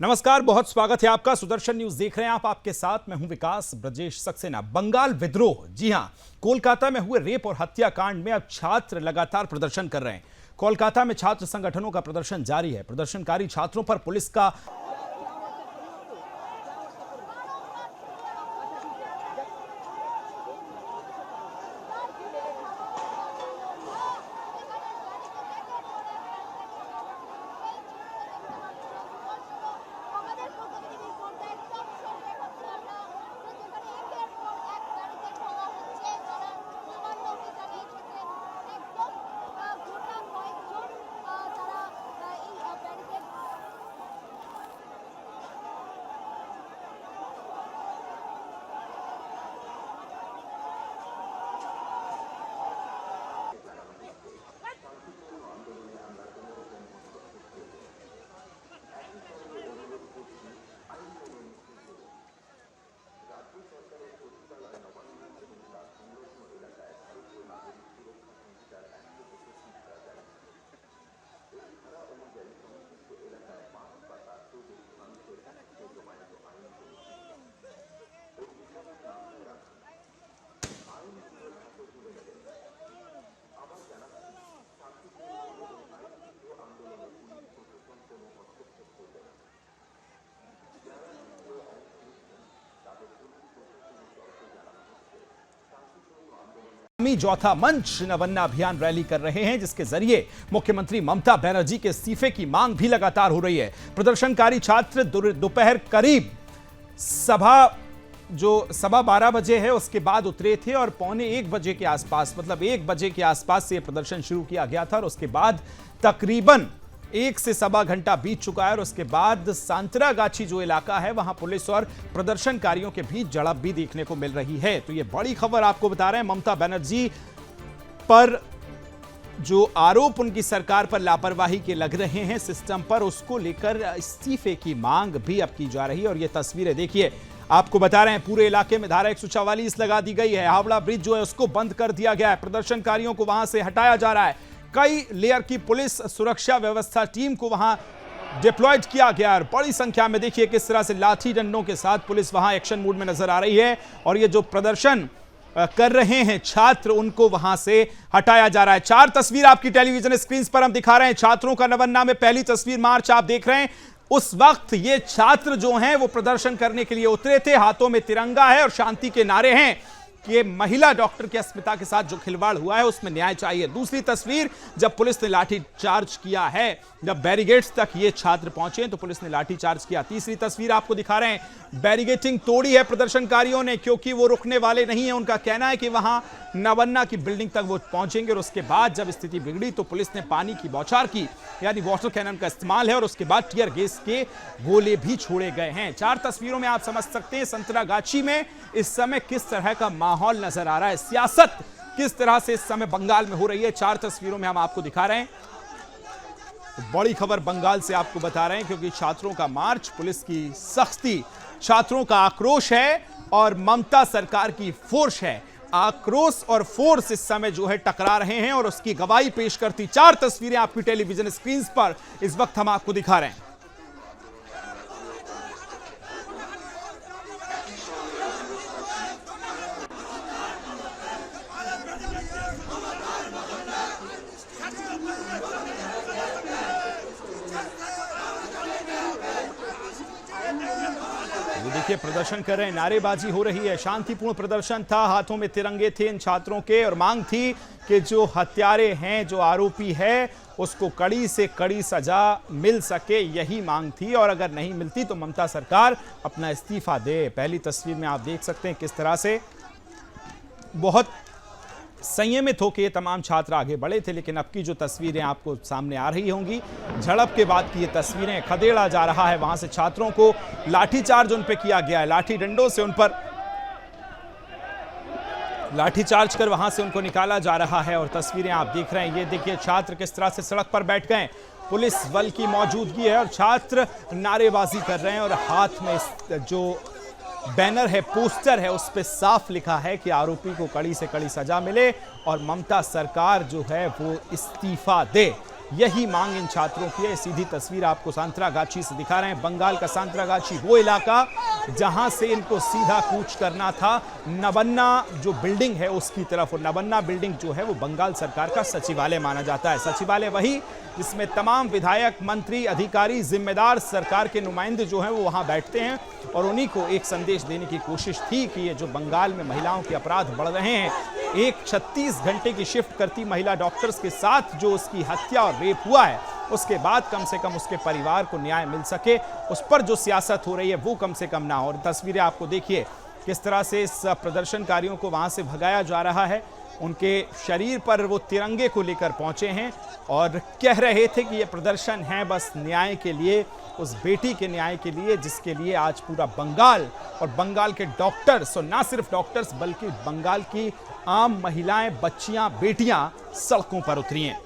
नमस्कार, बहुत स्वागत है आपका। सुदर्शन न्यूज देख रहे हैं आप। आपके साथ मैं हूं विकास ब्रजेश सक्सेना। बंगाल विद्रोह, जी हां, कोलकाता में हुए रेप और हत्याकांड में अब छात्र लगातार प्रदर्शन कर रहे हैं। कोलकाता में छात्र संगठनों का प्रदर्शन जारी है। प्रदर्शनकारी छात्रों पर पुलिस का चौथा मंच नवन्ना अभियान रैली कर रहे हैं, जिसके जरिए मुख्यमंत्री ममता बनर्जी के इस्तीफे की मांग भी लगातार हो रही है। प्रदर्शनकारी छात्र दोपहर करीब सवा 12 बजे है उसके बाद उतरे थे और पौने 1 बजे के आसपास, मतलब 1 बजे के आसपास से प्रदर्शन शुरू किया गया था और उसके बाद तकरीबन 1 से सवा घंटा बीत चुका है और उसके बाद सांतरागाछी जो इलाका है वहां पुलिस और प्रदर्शनकारियों के बीच झड़प भी देखने को मिल रही है। तो ये बड़ी खबर आपको बता रहे हैं। ममता बनर्जी पर जो आरोप उनकी सरकार पर लापरवाही के लग रहे हैं सिस्टम पर, उसको लेकर इस्तीफे की मांग भी अब की जा रही है। और ये तस्वीरें देखिए, आपको बता रहे हैं पूरे इलाके में धारा 144 लगा दी गई है। हावड़ा ब्रिज जो है उसको बंद कर दिया गया है। प्रदर्शनकारियों को वहां से हटाया जा रहा है। कई लेयर की पुलिस सुरक्षा व्यवस्था टीम को वहां डिप्लॉयड किया गया और बड़ी संख्या में देखिए किस तरह से लाठी डंडों के साथ पुलिस वहां एक्शन मूड में नजर आ रही है। और ये जो प्रदर्शन कर रहे हैं छात्र, उनको वहां से हटाया जा रहा है। 4 तस्वीर आपकी टेलीविजन स्क्रीन पर हम दिखा रहे हैं छात्रों का नवन्ना में। पहली तस्वीर मार्च आप देख रहे हैं। उस वक्त ये छात्र जो हैं वो प्रदर्शन करने के लिए उतरे थे। हाथों में तिरंगा है और शांति के नारे हैं कि महिला डॉक्टर की अस्मिता के साथ जो खिलवाड़ हुआ है उसमें न्याय चाहिए। दूसरी तस्वीर जब पुलिस ने लाठी चार्ज किया है, जब बैरिगेट्स तक ये छात्र पहुंचे तो पुलिस ने लाठी चार्ज किया। तीसरी तस्वीर आपको दिखा रहे हैं, बैरिगेटिंग तोड़ी है प्रदर्शनकारियों ने क्योंकि वो रुकने वाले नहीं है। उनका कहना है कि वहां नवन्ना की बिल्डिंग तक वो पहुंचेंगे और उसके बाद जब स्थिति बिगड़ी तो पुलिस ने पानी की बौछार की, यानी वाटर कैनन का इस्तेमाल है और उसके बाद टीयर गैस के गोले भी छोड़े गए हैं। 4 तस्वीरों में आप समझ सकते हैं संतरागाछी में इस समय किस तरह का माहौल नजर आ रहा है, सियासत किस तरह से इस समय बंगाल में हो रही है। 4 तस्वीरों में हम आपको दिखा रहे हैं। बड़ी खबर बंगाल से आपको बता रहे हैं क्योंकि छात्रों का मार्च, पुलिस की सख्ती, छात्रों का आक्रोश है और ममता सरकार की फोर्स है। आक्रोश और फोर्स इस समय जो है टकरा रहे हैं और उसकी गवाही पेश करती 4 तस्वीरें आपकी टेलीविजन स्क्रीन पर इस वक्त हम आपको दिखा रहे हैं। देखिए प्रदर्शन कर रहे हैं, नारेबाजी हो रही है, शांतिपूर्ण प्रदर्शन था, हाथों में तिरंगे थे इन छात्रों के और मांग थी कि जो हत्यारे हैं, जो आरोपी है, उसको कड़ी से कड़ी सजा मिल सके, यही मांग थी। और अगर नहीं मिलती तो ममता सरकार अपना इस्तीफा दे। पहली तस्वीर में आप देख सकते हैं किस तरह से बहुत संयमित होकर ये तमाम छात्र आगे बढ़े थे। लेकिन अब की जो तस्वीरें आपको सामने आ रही होंगी, झड़प के बाद की ये तस्वीरें, खदेड़ा जा रहा है वहां से छात्रों को, लाठीचार्ज उन पे किया गया है, लाठी डंडों से उन पर लाठीचार्ज कर वहां से उनको निकाला जा रहा है। और तस्वीरें आप देख रहे हैं, ये देखिए छात्र किस तरह से सड़क पर बैठ गए, पुलिस बल की मौजूदगी है और छात्र नारेबाजी कर रहे हैं और हाथ में जो बैनर है, पोस्टर है, उस पे साफ लिखा है कि आरोपी को कड़ी से कड़ी सजा मिले और ममता सरकार जो है वो इस्तीफा दे। यही मांग इन छात्रों की है। सीधी तस्वीर आपको सांतरागाछी से दिखा रहे हैं। बंगाल का सांतरागाछी वो इलाका जहां से इनको सीधा कूच करना था नबन्ना जो बिल्डिंग है उसकी तरफ। और नबन्ना बिल्डिंग जो है वो बंगाल सरकार का सचिवालय माना जाता है। सचिवालय वही जिसमें तमाम विधायक, मंत्री, अधिकारी, जिम्मेदार सरकार के नुमाइंदे जो हैं वो वहां बैठते हैं। और उन्हीं को एक संदेश देने की कोशिश थी कि ये जो बंगाल में महिलाओं के अपराध बढ़ रहे हैं, एक 36 घंटे की शिफ्ट करती महिला डॉक्टर्स के साथ जो उसकी हत्या और रेप हुआ है, उसके बाद कम से कम उसके परिवार को न्याय मिल सके, उस पर जो सियासत हो रही है वो कम से कम ना हो। और तस्वीरें आपको देखिए किस तरह से इस प्रदर्शनकारियों को वहां से भगाया जा रहा है। उनके शरीर पर वो तिरंगे को लेकर पहुंचे हैं और कह रहे थे कि ये प्रदर्शन है बस न्याय के लिए, उस बेटी के न्याय के लिए जिसके लिए आज पूरा बंगाल और बंगाल के डॉक्टर्स, और ना सिर्फ डॉक्टर्स बल्कि बंगाल की आम महिलाएं, बच्चियां, बेटियां सड़कों पर उतरी हैं।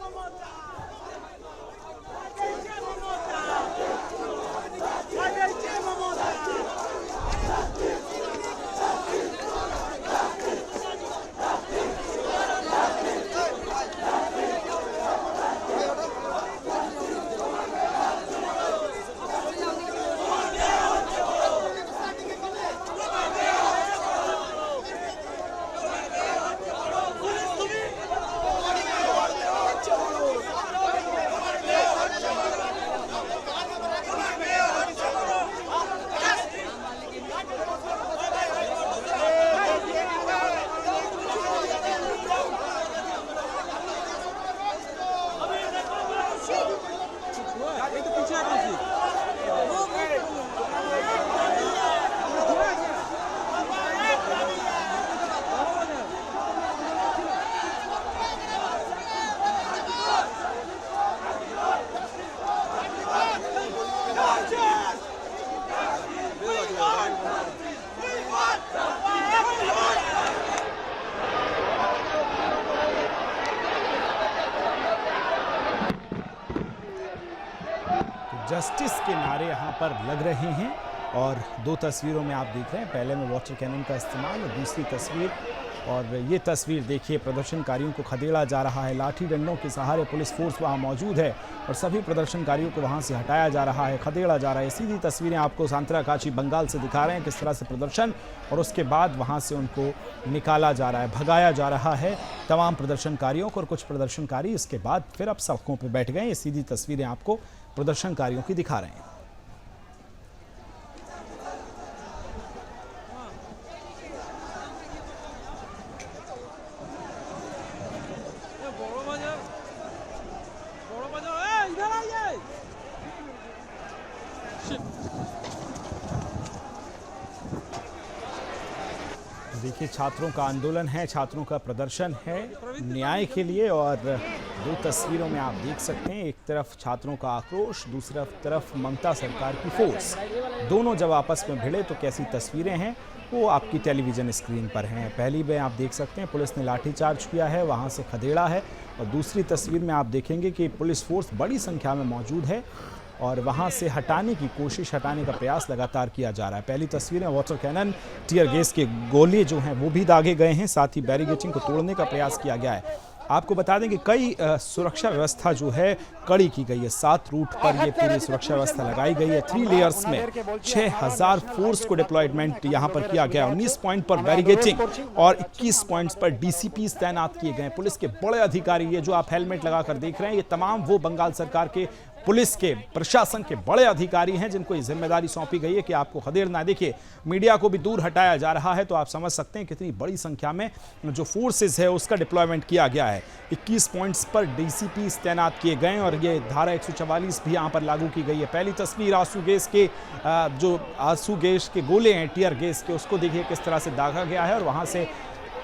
जस्टिस के नारे यहाँ पर लग रहे हैं। और दो तस्वीरों में आप देख रहे हैं, पहले में वाटर कैनन का इस्तेमाल और दूसरी तस्वीर, और ये तस्वीर देखिए प्रदर्शनकारियों को खदेड़ा जा रहा है। लाठी डंडों के सहारे पुलिस फोर्स वहाँ मौजूद है और सभी प्रदर्शनकारियों को वहाँ से हटाया जा रहा है, खदेड़ा जा रहा है। सीधी तस्वीरें आपको सांतरागाछी बंगाल से दिखा रहे हैं किस तरह से प्रदर्शन, और उसके बाद वहाँ से उनको निकाला जा रहा है, भगाया जा रहा है तमाम प्रदर्शनकारियों को। और कुछ प्रदर्शनकारी इसके बाद फिर अब सड़कों पर बैठ गए। ये सीधी तस्वीरें आपको प्रदर्शनकारियों की दिखा रहे हैं। देखिए छात्रों का आंदोलन है, छात्रों का प्रदर्शन है न्याय के लिए। और दो तस्वीरों में आप देख सकते हैं, एक तरफ छात्रों का आक्रोश, दूसरी तरफ ममता सरकार की फोर्स। दोनों जब आपस में भिड़े तो कैसी तस्वीरें हैं वो आपकी टेलीविजन स्क्रीन पर हैं। पहली में आप देख सकते हैं पुलिस ने लाठीचार्ज किया है, वहाँ से खदेड़ा है। और दूसरी तस्वीर में आप देखेंगे कि पुलिस फोर्स बड़ी संख्या में मौजूद है और वहाँ से हटाने की कोशिश, हटाने का प्रयास लगातार किया जा रहा है। पहली तस्वीरें वाटर कैनन, टीयर गैस के गोले जो हैं वो भी दागे गए हैं, साथ ही बैरिकेडिंग को तोड़ने का प्रयास किया गया है। आपको बता दें कि कई सुरक्षा व्यवस्था जो है कड़ी की गई है। 7 रूट पर ये पूरी सुरक्षा व्यवस्था लगाई गई है। 3 लेयर्स में 6000 फोर्स को डिप्लॉयमेंट यहाँ पर किया गया। 19 पॉइंट पर बैरिकेडिंग और 21 पॉइंट्स पर डीसीपी तैनात किए गए। पुलिस के बड़े अधिकारी, ये जो आप हेलमेट लगाकर देख रहे हैं, ये तमाम वो बंगाल सरकार के पुलिस के प्रशासन के बड़े अधिकारी हैं जिनको ये जिम्मेदारी सौंपी गई है कि आपको खदेड़ना है। देखिए मीडिया को भी दूर हटाया जा रहा है, तो आप समझ सकते हैं कितनी बड़ी संख्या में जो फोर्सेस है उसका डिप्लॉयमेंट किया गया है। 21 पॉइंट्स पर डीसीपी तैनात किए गए और ये धारा 144 भी यहाँ पर लागू की गई है। पहली तस्वीर आंसू गैस के जो आंसू गैस के गोले हैं, टीयर गैस के, उसको देखिए किस तरह से दागा गया है। और वहाँ से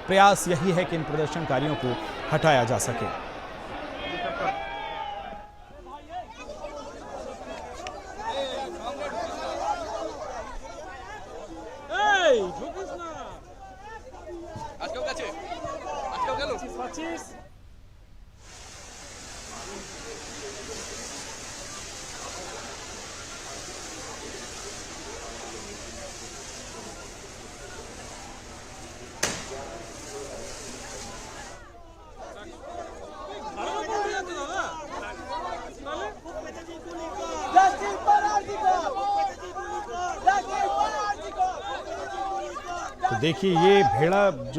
प्रयास यही है कि इन प्रदर्शनकारियों को हटाया जा सके। तो देखिए ये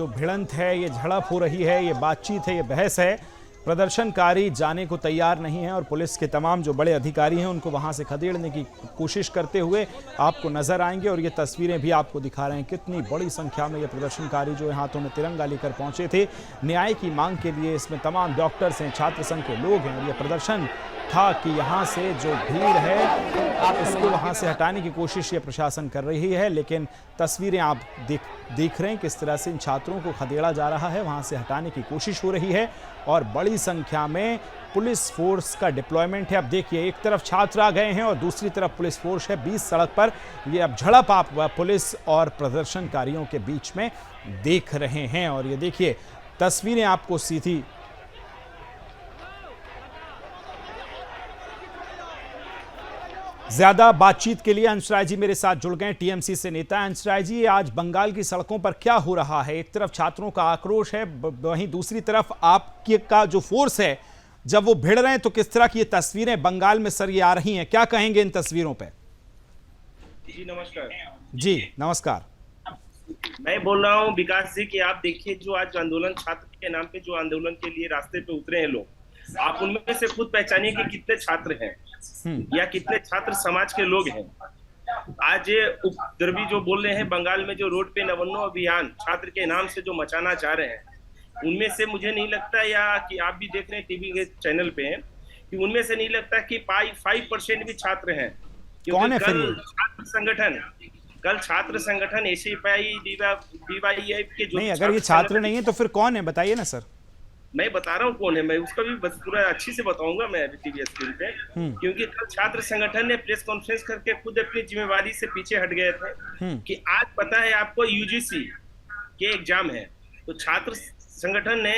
भिड़ंत है, ये झड़प हो रही है, ये बातचीत है, ये बहस है। प्रदर्शनकारी जाने को तैयार नहीं है और पुलिस के तमाम जो बड़े अधिकारी हैं उनको वहां से खदेड़ने की कोशिश करते हुए आपको नजर आएंगे। और ये तस्वीरें भी आपको दिखा रहे हैं कितनी बड़ी संख्या में ये प्रदर्शनकारी जो हाथों में तिरंगा लेकर पहुंचे थे न्याय की मांग के लिए। इसमें तमाम डॉक्टर्स हैं, छात्र संघ के लोग हैं और ये प्रदर्शन था कि यहाँ से जो भीड़ है उसको वहाँ से हटाने की कोशिश ये प्रशासन कर रही है। लेकिन तस्वीरें आप देख रहे हैं किस तरह से इन छात्रों को खदेड़ा जा रहा है, वहाँ से हटाने की कोशिश हो रही है और बड़ी संख्या में पुलिस फोर्स का डिप्लॉयमेंट है। अब देखिए एक तरफ छात्र आ गए हैं और दूसरी तरफ पुलिस फोर्स है बीच सड़क पर। ये अब झड़प आप पुलिस और प्रदर्शनकारियों के बीच में देख रहे हैं और ये देखिए तस्वीरें आपको सीधी ज्यादा बातचीत के लिए अंशराय जी मेरे साथ जुड़ गए, टीएमसी से नेता। अंशराय जी, आज बंगाल की सड़कों पर क्या हो रहा है? एक तरफ छात्रों का आक्रोश है, वहीं दूसरी तरफ आपके का जो फोर्स है जब वो भिड़ रहे हैं तो किस तरह की ये तस्वीरें बंगाल में सर ये आ रही हैं, क्या कहेंगे इन तस्वीरों पे? जी नमस्कार। जी नमस्कार। मैं बोल रहा हूँ विकास जी कि आप देखिए जो आज आंदोलन छात्र के नाम पे जो आंदोलन के लिए रास्ते पे उतरे हैं लोग, आप उनमें से खुद पहचानिए कि कितने छात्र हैं या कितने छात्र समाज के लोग हैं। आज उपद्रवी जो बोल रहे हैं बंगाल में जो रोड पे नवन्नो अभियान छात्र के नाम से जो मचाना चाह रहे हैं, उनमें से मुझे नहीं लगता, या कि आप भी देख रहे हैं टीवी के चैनल पे कि उनमें से नहीं लगता कि 5% भी छात्र हैं। कौन है फिर? कल छात्र संगठन एसएफआई डीवाईएफ के जो नहीं, अगर ये छात्र नहीं है तो फिर कौन है बताइए ना सर। मैं बता रहा हूँ कौन है, मैं उसका भी बस पूरा अच्छी से बताऊंगा मैं टीवी स्क्रीन पे। क्योंकि कल छात्र संगठन ने प्रेस कॉन्फ्रेंस करके खुद अपनी जिम्मेवारी से पीछे हट गए थे कि आज पता है आपको यूजीसी के एग्जाम है, तो छात्र संगठन ने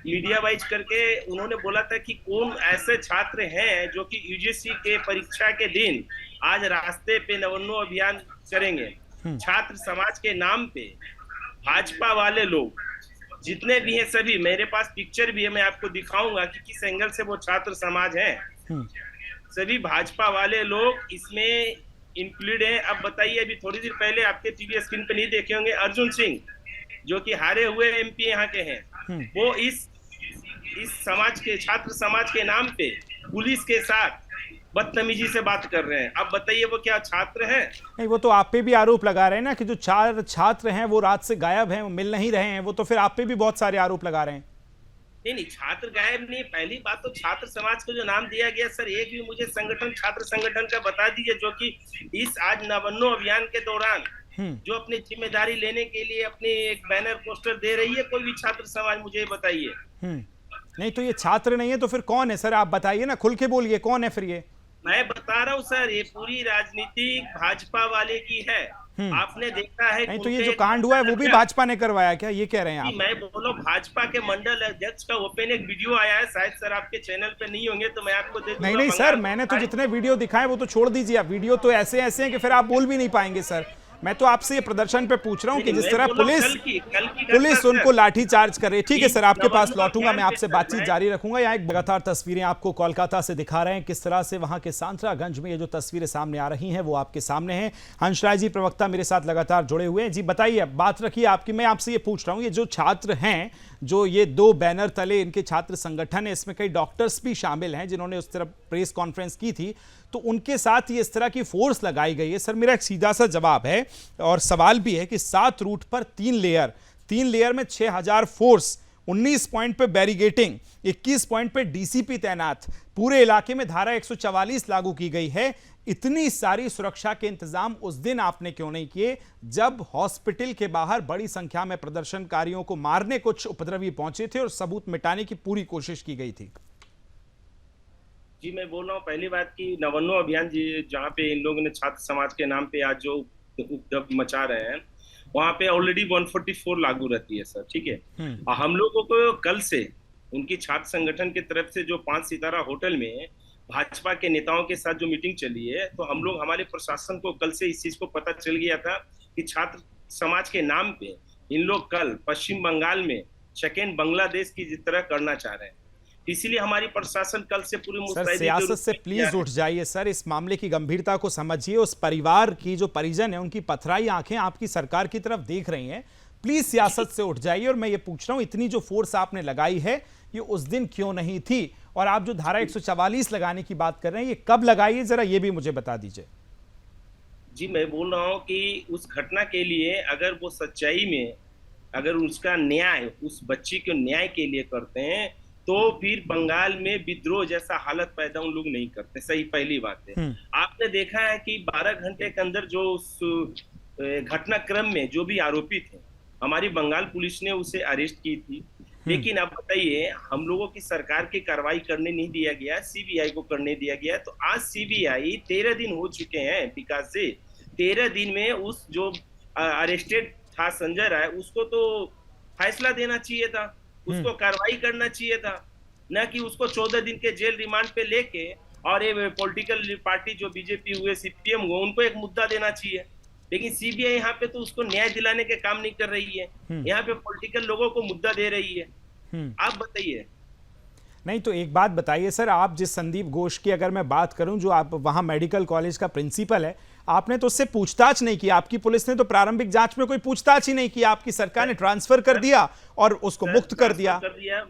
मीडिया वाइज करके उन्होंने बोला था कि कौन ऐसे छात्र हैं जो कि यूजीसी के परीक्षा के दिन आज रास्ते पे नवन्नो अभियान करेंगे। छात्र समाज के नाम पे भाजपा वाले लोग जितने भी हैं सभी, मेरे पास पिक्चर भी है, मैं आपको दिखाऊंगा कि किस एंगल से वो छात्र समाज है। सभी भाजपा वाले लोग इसमें इंक्लूड हैं। अब बताइए, अभी थोड़ी देर पहले आपके टीवी स्क्रीन पे नहीं देखे होंगे, अर्जुन सिंह जो कि हारे हुए एमपी यहाँ के हैं, वो इस समाज के छात्र समाज के नाम पे पुलिस के साथ बदतमीजी से बात कर रहे हैं। अब बताइए वो क्या छात्र हैं? नहीं, वो तो आप पे भी आरोप लगा रहे हैं ना कि जो 4 छात्र हैं वो रात से गायब हैं, वो मिल नहीं रहे हैं, वो तो फिर आप पे भी बहुत सारे आरोप लगा रहे हैं। नहीं, छात्र गायब नहीं। पहली बात तो छात्र समाज को जो नाम दिया गया सर, एक भी मुझे संगठन छात्र संगठन का बता दीजिए जो कि इस आज नवन्नो अभियान के दौरान जो अपनी जिम्मेदारी लेने के लिए अपने एक बैनर पोस्टर दे रही है, कोई भी छात्र समाज मुझे बताइए। नहीं, तो ये छात्र नहीं है तो फिर कौन है सर? आप बताइए ना, खुल के बोलिए कौन है फिर ये? मैं बता रहा हूँ सर, ये पूरी राजनीति भाजपा वाले की है। आपने देखा है। नहीं, तो ये जो कांड हुआ है वो भी भाजपा ने करवाया क्या, ये कह रहे हैं आप? मैं बोलो भाजपा के मंडल अध्यक्ष का ओपन एक वीडियो आया है, शायद सर आपके चैनल पे नहीं होंगे तो मैं आपको दे दूंगा। नहीं सर, मैंने तो जितने वीडियो दिखाए वो तो छोड़ दीजिए। आप वीडियो तो ऐसे हैं कि फिर आप बोल भी नहीं पाएंगे सर। मैं तो आपसे ये प्रदर्शन पे पूछ रहा हूँ कि जिस तरह पुलिस उनको लाठी चार्ज कर रही है। ठीक है सर, आपके पास लौटूंगा, मैं आपसे बातचीत जारी रखूंगा। यहाँ एक लगातार तस्वीरें आपको कोलकाता से दिखा रहे हैं, किस तरह से वहां के सांतरागंज में ये जो तस्वीरें सामने आ रही हैं वो आपके सामने हैं। हंसराय जी प्रवक्ता मेरे साथ लगातार जुड़े हुए हैं। जी बताइए, बात रखिए आपकी। मैं आपसे ये पूछ रहा हूँ, ये जो छात्र हैं, जो ये 2 बैनर तले इनके छात्र संगठन है, इसमें कई डॉक्टर्स भी शामिल हैं जिन्होंने उस तरफ प्रेस कॉन्फ्रेंस की थी, तो उनके साथ ये इस तरह की फोर्स लगाई गई है। सर मेरा एक सीधा सा जवाब है और सवाल भी है कि 7 रूट पर 3 लेयर में 6000 फोर्स, 19 पॉइंट पे बैरिगेटिंग, 21 पॉइंट पे डीसीपी तैनात, पूरे इलाके में धारा 144 लागू की गई है। इतनी सारी सुरक्षा के इंतजाम उस दिन आपने क्यों नहीं किए जब हॉस्पिटल के बाहर बड़ी संख्या में प्रदर्शनकारियों को मारने कुछ उपद्रवी पहुंचे थे और सबूत मिटाने की पूरी कोशिश की गई थी? जी मैं बोल रहा हूँ, पहली बात की नवन्नो अभियान जहाँ पे इन लोगों ने छात्र समाज के नाम पे आज जो उपद्रव मचा रहे हैं, वहाँ पे ऑलरेडी 144 लागू रहती है सर। ठीक है, और हम लोगों को कल से उनकी छात्र संगठन की तरफ से जो 5 सितारा होटल में भाजपा के नेताओं के साथ जो मीटिंग चली है, तो हम लोग हमारे प्रशासन को कल से इस चीज को पता चल गया था कि छात्र समाज के नाम पे इन लोग कल पश्चिम बंगाल में सेकेंड बांग्लादेश की जिस तरह करना चाह रहे हैं। इसीलिए हमारी प्रशासन कल से पूरी सर मुस्तैदी के सियासत रूप से में प्लीज उठ जाइए सर, इस मामले की गंभीरता को समझिए। उस परिवार की जो परिजन है उनकी पथराई आंखें आपकी सरकार की तरफ देख रही हैं। प्लीज सियासत से उठ जाइए। और मैं ये पूछ रहा हूं, इतनी जो फोर्स आपने लगाई है ये उस दिन क्यों नहीं थी? और आप जो धारा 144 लगाने की बात कर रहे हैं ये कब लगाई है, जरा ये भी मुझे बता दीजिए। जी मैं बोल रहा हूँ कि उस घटना के लिए अगर वो सच्चाई में अगर उसका न्याय उस बच्ची के न्याय के लिए करते हैं तो फिर बंगाल में विद्रोह जैसा हालत पैदा उन लोग नहीं करते। सही पहली बात है। आपने देखा है कि 12 घंटे के अंदर जो उस घटनाक्रम में जो भी आरोपी थे हमारी बंगाल पुलिस ने उसे अरेस्ट की थी। लेकिन अब बताइए, हम लोगों की सरकार की कार्रवाई करने नहीं दिया गया, सीबीआई को करने दिया गया। तो आज सीबीआई 13 दिन हो चुके हैं विकास से, 13 दिन में उस जो अरेस्टेड था संजय राय उसको तो फैसला देना चाहिए था, उसको कार्रवाई करना चाहिए था, न कि उसको 14 दिन के जेल रिमांड पे लेके और ये पॉलिटिकल पार्टी जो बीजेपी हुए सीपीएम हुए उनको एक मुद्दा देना चाहिए। लेकिन सीबीआई यहाँ पे तो उसको न्याय दिलाने के काम नहीं कर रही है, यहाँ पे पॉलिटिकल लोगों को मुद्दा दे रही है। आप बताइए। नहीं तो एक बात बताइए सर, आप जिस संदीप घोष की अगर मैं बात करूं जो आप वहां मेडिकल कॉलेज का प्रिंसिपल है, आपने तो उससे पूछताछ नहीं की। आपकी पुलिस ने तो प्रारंभिक जांच में कोई पूछताछ ही नहीं की, आपकी सरकार ने ट्रांसफर कर दिया और उसको मुक्त कर दिया।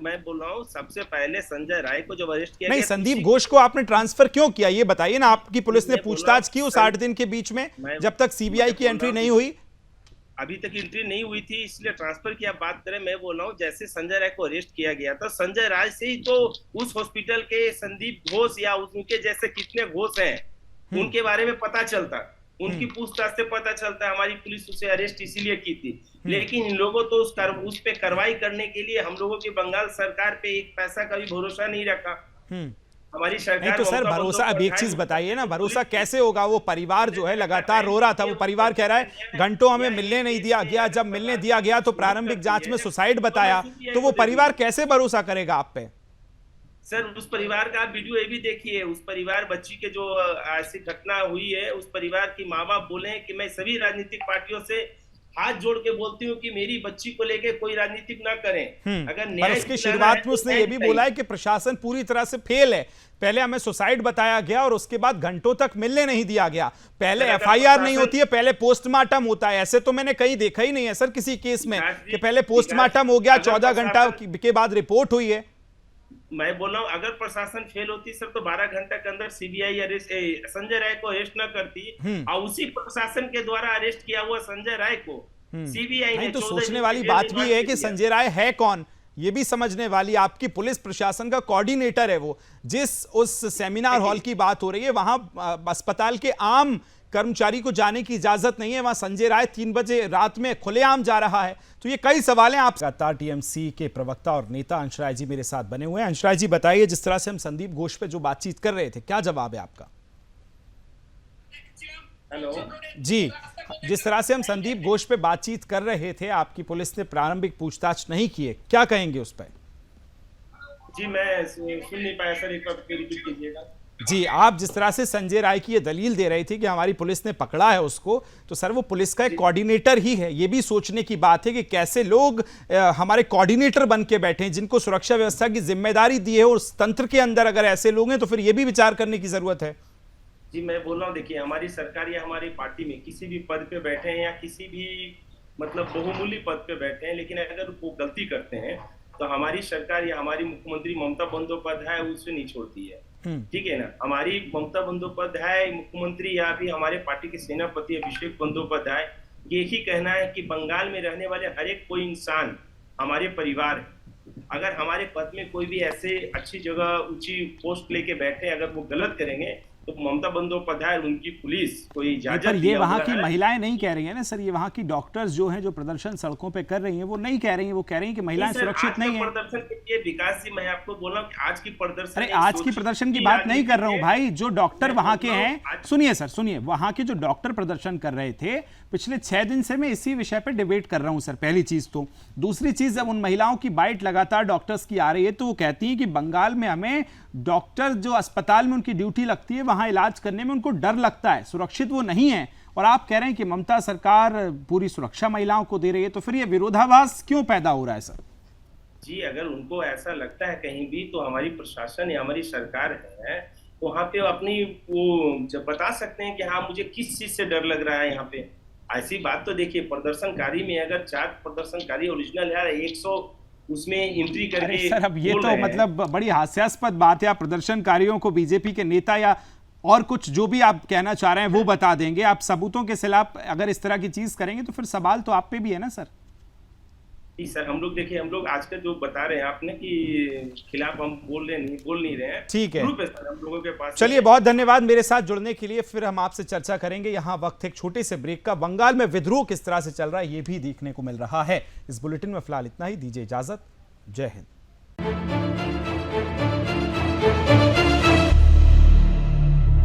मैं बोल रहा हूँ सबसे पहले संजय राय को जब अरेस्ट किया नहीं, संदीप घोष को आपने ट्रांसफर क्यों किया ये बताइए ना। आपकी पुलिस ने पूछताछ की उस 8 दिन के बीच में जब तक सीबीआई की एंट्री नहीं हुई? अभी तक एंट्री नहीं हुई थी इसलिए ट्रांसफर की आप बात करें। मैं बोल रहा हूँ जैसे संजय राय को अरेस्ट किया गया था, संजय राय से ही तो उस हॉस्पिटल के संदीप घोष या उनके जैसे कितने घोष हैं उनके बारे में पता चलता, उनकी पूछताछ से पता चलता है। हमारी पुलिस उसे अरेस्ट इसीलिए की थी। लेकिन इन लोगों तो उस पे कार्रवाई करने के लिए हम लोगों की बंगाल सरकार पे एक पैसा का भी भरोसा नहीं रखा। हमारी सरकार नहीं तो सर भरोसा, अब एक चीज बताइए ना, भरोसा कैसे होगा? वो परिवार जो है लगातार रो रहा था, वो परिवार कह रहा है घंटों हमें मिलने नहीं दिया गया, जब मिलने दिया गया तो प्रारंभिक जांच में सुसाइड बताया, तो वो परिवार कैसे भरोसा करेगा आप पे? सर उस परिवार का आप वीडियो ये भी देखिए, उस परिवार बच्ची के जो ऐसी घटना हुई है उस परिवार की माँ बाप बोले हैं कि मैं सभी राजनीतिक पार्टियों से हाथ जोड़ के बोलती हूँ कि मेरी बच्ची को लेके कोई राजनीतिक ना करें। अगर पर उसकी शुरुआत में उसने ये भी बोला है कि प्रशासन पूरी तरह से फेल है। पहले हमें सुसाइड बताया गया और उसके बाद घंटों तक मिलने नहीं दिया गया। पहले एफआईआर नहीं होती है, पहले पोस्टमार्टम होता है। ऐसे तो मैंने कहीं देखा ही नहीं है सर किसी केस में कि पहले पोस्टमार्टम हो गया, 14 घंटा के बाद रिपोर्ट हुई है। मैं बोल रहा हूँ अगर प्रशासन फेल होती सर तो 12 घंटे के अंदर सीबीआई अरेस्ट संजय राय को अरेस्ट न करती और उसी प्रशासन के द्वारा अरेस्ट किया हुआ संजय राय को सीबीआई ने तो सोचने वाली बात भी है कि संजय राय है कौन, ये भी समझने वाली। आपकी पुलिस प्रशासन का कोऑर्डिनेटर है वो। जिस उस सेमिनार हॉल की बात हो रही है वहां अस्पताल के आम कर्मचारी को जाने की इजाजत नहीं है, वहां संजय राय 3 बजे रात में खुलेआम जा रहा है। तो ये कई सवाल हैं। आप लगातार टीएमसी के प्रवक्ता और नेता अंश राय जी मेरे साथ बने हुए हैं। अंश राय जी बताइए, जिस तरह से हम संदीप घोष पे जो बातचीत कर रहे थे, क्या जवाब है आपका? हेलो जी, जिस तरह से हम संदीप घोष पे बातचीत कर रहे थे, आपकी पुलिस ने प्रारंभिक पूछताछ नहीं की है, क्या कहेंगे उस पर? जी मैं सुन नहीं पाया सर, एक बार रिपीट कीजिएगा। जी, आप जिस तरह से संजय राय की ये दलील दे रही थी कि हमारी पुलिस ने पकड़ा है उसको, तो सर वो पुलिस का एक कोऑर्डिनेटर ही है। ये भी सोचने की बात है कि कैसे लोग हमारे कोऑर्डिनेटर बन के बैठे हैं जिनको सुरक्षा व्यवस्था की जिम्मेदारी दी है, और उस तंत्र के अंदर अगर ऐसे लोग हैं तो फिर ये भी विचार करने की जरूरत है। जी मैं बोल रहा हूँ, देखिए हमारी सरकार या हमारी पार्टी में किसी भी पद पे बैठे हैं या किसी भी मतलब बहुमूल्य पद पे बैठे हैं, लेकिन अगर वो गलती करते हैं तो हमारी सरकार या हमारी मुख्यमंत्री ममता बंदोपाध्याय उसे नहीं छोड़ती है। ठीक है ना। हमारी ममता बंदोपाध्याय मुख्यमंत्री या भी हमारे पार्टी के सेनापति अभिषेक बंदोपाध्याय ये ही कहना है कि बंगाल में रहने वाले हर एक कोई इंसान हमारे परिवार है। अगर हमारे पद में कोई भी ऐसे अच्छी जगह ऊंची पोस्ट लेके बैठे अगर वो गलत करेंगे तो ममता बंदोपाध्याय उनकी पुलिस कोई इजाजत। पर ये वहां की महिलाएं नहीं कह रही है ना सर, ये वहां की डॉक्टर्स जो हैं जो प्रदर्शन सड़कों पे कर रही हैं वो नहीं कह रही हैं, वो कह रही हैं कि महिलाएं सुरक्षित नहीं है। प्रदर्शन के लिए विकास जी मैं आपको बोल रहा हूं कि आज की प्रदर्शन, अरे आज की प्रदर्शन की बात नहीं कर रहा हूं भाई, जो डॉक्टर वहां के हैं, सुनिए सर सुनिए, वहां के जो डॉक्टर प्रदर्शन कर रहे थे पिछले 6 दिन से मैं इसी विषय पर डिबेट कर रहा हूं सर, पहली चीज तो। दूसरी चीज, जब उन महिलाओं की बाइट लगातार डॉक्टर्स की आ रही है तो वो कहती है कि बंगाल में हमें डॉक्टर जो अस्पताल में उनकी ड्यूटी लगती है वहां इलाज करने में उनको डर लगता है, सुरक्षित वो नहीं है। और आप कह रहे हैं कि ममता सरकार पूरी सुरक्षा महिलाओं को दे रही है, तो फिर ये विरोधाभास क्यों पैदा हो रहा है सर? जी, अगर उनको ऐसा लगता है कहीं भी, तो हमारी प्रशासन या हमारी सरकार है, वहाँ पे अपनी वो जब बता सकते हैं कि हाँ, मुझे किस चीज से डर लग रहा है यहाँ पे। ऐसी बात तो देखिए, प्रदर्शनकारी में अगर 4 प्रदर्शनकारी ओरिजिनल है, 100 उसमें एंट्री अरे करके सर, अब ये बोल तो रहे हैं। मतलब बड़ी हास्यास्पद बात है। आप प्रदर्शनकारियों को बीजेपी के नेता या और कुछ जो भी आप कहना चाह रहे हैं वो बता देंगे, आप सबूतों के खिलाफ अगर इस तरह की चीज करेंगे तो फिर सवाल तो आप पे भी है ना सर। जी सर, हम लोग देखिए, हम लोग आज का जो बता रहे हैं आपने कि खिलाफ हम बोल नहीं रहे हैं। ठीक है, प्रूफ है सर हम लोगों के पास। चलिए बहुत धन्यवाद मेरे साथ जुड़ने के लिए। फिर हम आपसे चर्चा करेंगे। यहाँ वक्त एक छोटे से ब्रेक का। बंगाल में विद्रोह किस तरह से चल रहा है ये भी देखने को मिल रहा है। इस बुलेटिन में फिलहाल इतना ही। दीजिए इजाजत। जय हिंद।